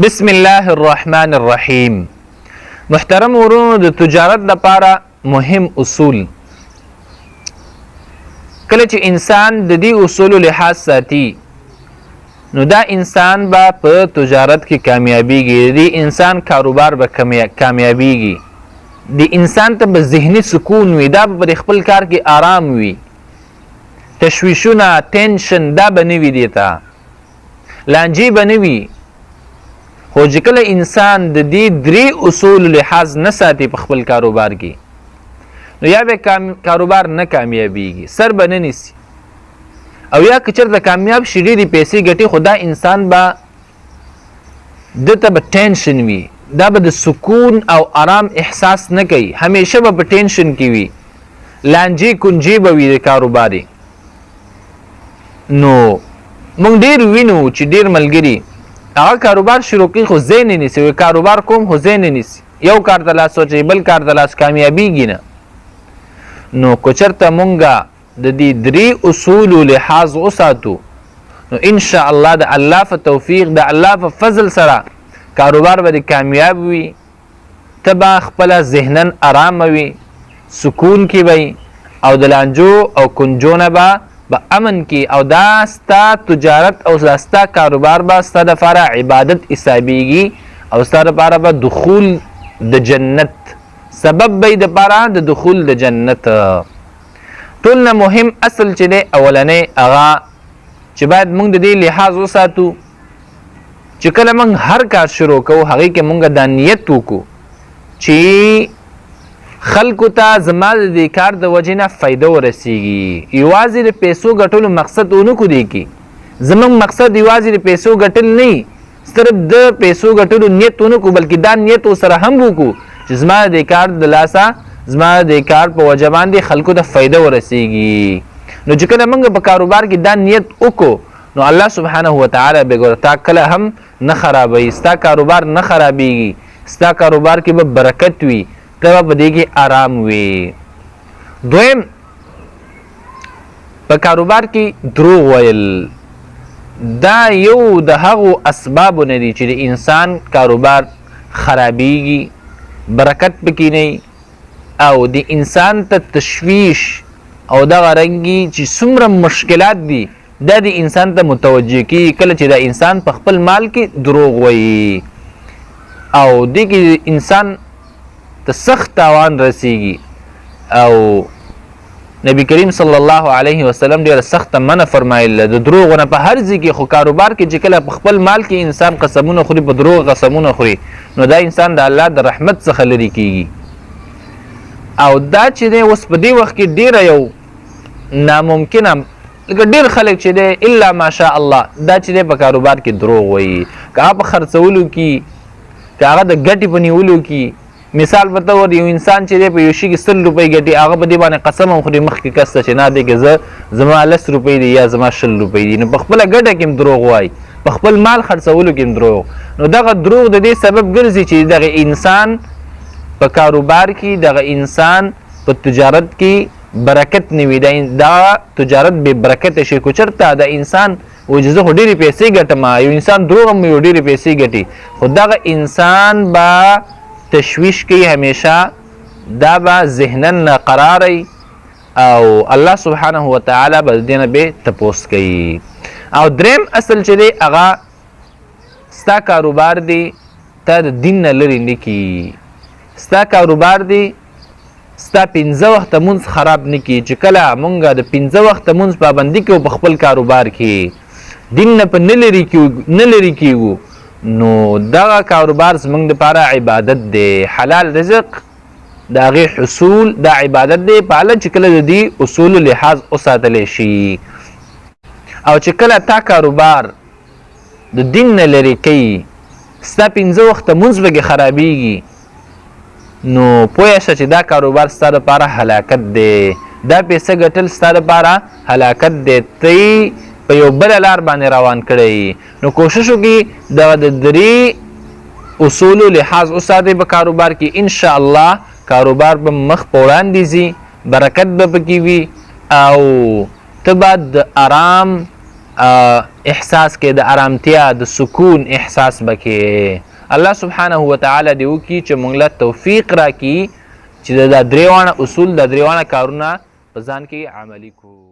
بسم الله الرحمن الرحیم. محترم ورونو، د تجارت لپاره مهم اصول. کله چې انسان د دې اصولو لحاظ ساتي نو دا انسان به په تجارت کې کامیابیږي، د انسان کاروبار به کامیابیږي، د انسان ته به ذهني سکون وي، دا به په خپل کار کې آرام وي، تشویشونه ټینشن دا به نه وي، دیته لانجې به نه وي. خو چې کله انسان د دې درې اصول لحاظ نه ساتي په خپل کاروبار کې نو یا به کاروبار نه کامیابیږي، سر به نه نیسي، او یا که چېرته کامیاب شي ډېرې پیسې ګټي خو دا انسان به دته به ټینشن وي، دا به د سکون او آرام احساس نه کوي، همیشه به په ټینشن کې وي، لانجې کنجې به وي د کاروباري. نو موږ ډېر وینو چې ډېر ملګري هغه کاروبار شروع کوي خو ځای نه نیسي، وایي کاروبار کوم خو ځای نه نیسي، یو کار ته لاس سوچوي بل کار ته لاس، کامیابیږي نه. نو که چېرته مونږه د دې درې اصولو لحاظ وساتو نو انشاءالله د الله په توفیق د الله په فضل سره کاروبار به کامیاب وي، ته به خپله ذهنن ارامه وي، سکون کې وي، او د لانجو او کنجو نه به امن کې، او دا ستا تجارت او ستا کاروبار به ستا دپاره عبادت حسابیږي او ستا دپاره به دخول د جنت سبب به دپاره د دخول د جنت. ټول نه مهم اصل چې دی اولنی هغه چې باید موږ د دې لحاظ وساتو چې کله موږ هر کار شروع کوو هغې کې موږ دا نیت وکړو چې خلکو ته زما د دې کار د وجې نه فایده ورسیږي، یوازې د پیسو ګټلو مقصد ونه کړو دی کې زموږ مقصد یوازې د پیسو ګټل نه، صرف د پیسو ګټلو نیت ونه کړو بلکې دا نیت ورسره هم وکړو چې زما د دې کار د لاسه زما د دې کار په وجه باندې خلکو ته فایده ورسیږي. نو چې کله موږ په کاروبار کې دا نیت وکړو نو الله سبحانه وتعالی به ګوره تا کله هم نه خرابوي، ستا کاروبار نه خرابیږي، ستا کاروبار کې به برکت وي، ته به په دې کې آرام وي. دویم په کاروبار کې دروغ ویل دا یو د هغو اسبابو نه دي چې د انسان کاروبار خرابیږي، برکت پکې نه او د انسان ته تشویش او دغه رنګي چې څومره مشکلات دي دا د انسان ته متوجه کیږي کله چې دا انسان په خپل مال کې دروغ وایي، او دې کې انسان ته سخت تاوان رسیږي. او نبی کریم صلی الله علیه وسلم ډېره سخته منع فرمایله د دروغو نه په هر ځای کې، خو کاروبار کې چې کله په خپل مال کې انسان قسمونه خوري، په دروغ قسمونه خوري نو دا انسان د الله د رحمت څخه لرې کیږي. او دا چې دی اوس په دې وخت کې ډېره یو ناممکنه لکه ډېر خلک چې دی الا ماشاء الله دا چې دی په کاروبار کې دروغ وایي، که هغه په خرڅولو کې، که هغه د ګټې په نیولو کې. مثال په طور یو انسان چې دی په یو شي کې 100 روپۍ ګټي، هغه په دې باندې قسم هم خوري مخکې کس ته چې نه دی که زما 10 روپۍ دي یا زما 20 روپۍ دي، نو په خپله ګټه کې هم دروغ وایي، په خپل مال خرڅولو کې هم دروغ. نو دغه دروغ د دې سبب ګرځي چې دغه انسان په کاروبار کې، دغه انسان په تجارت کې برکت نه وي، دا تجارت بې برکته شي. که چېرته د انسان وایي زه خو ډېرې پیسې ګټم، یو انسان دروغ هم یو ډېرې پیسې ګټي، خو دغه انسان به تشویش کوي همیشه، دا به ذهنن ناقراری او الله سبحانه وتعالی به دې نه به تپوس کوي. او دریم اصل چې دی هغه ستا کاروبار دی تا د دین نه لرې نه کړي، ستا کاروبار دی ستا 15 وخته مونځ خراب نه کړي. چې کله مونږ د 15 وخته مونځ پابندي کوو په خپل کاروبار کې، دین نه په نه لرې کېږو نو دغه کاروبار زموږ دپاره عبادت دی، حلال رزق د هغې حصول دا عبادت دی په حاله چې کله د دې اصولو لحاظ وساتلی شي. او چې کله تا کاروبار د دین نه لرې کوي، ستا 15 وخته مونځ پکې خرابیږي، نو پوه شه چې دا کاروبار ستا دپاره هلاکت دی، دا پیسه ګټل ستا دپاره هلاکت دی، ته په یو بله لار باندې روان کړی. نو کوشش وکړي دغه د درې اصولو لحاظ وساتئ په کاروبار کې، انشاءالله کاروبار به مخ په وړاندې ځي، برکت به پکې وي، او ته به د آرام احساس کې د آرامتیا د سکون احساس بکې الله سبحانه وتعالی دی وکي چې موږ له توفیق راکړي چې د درې واړه اصول د درې واړه کارونه په ځان کې عملي کړو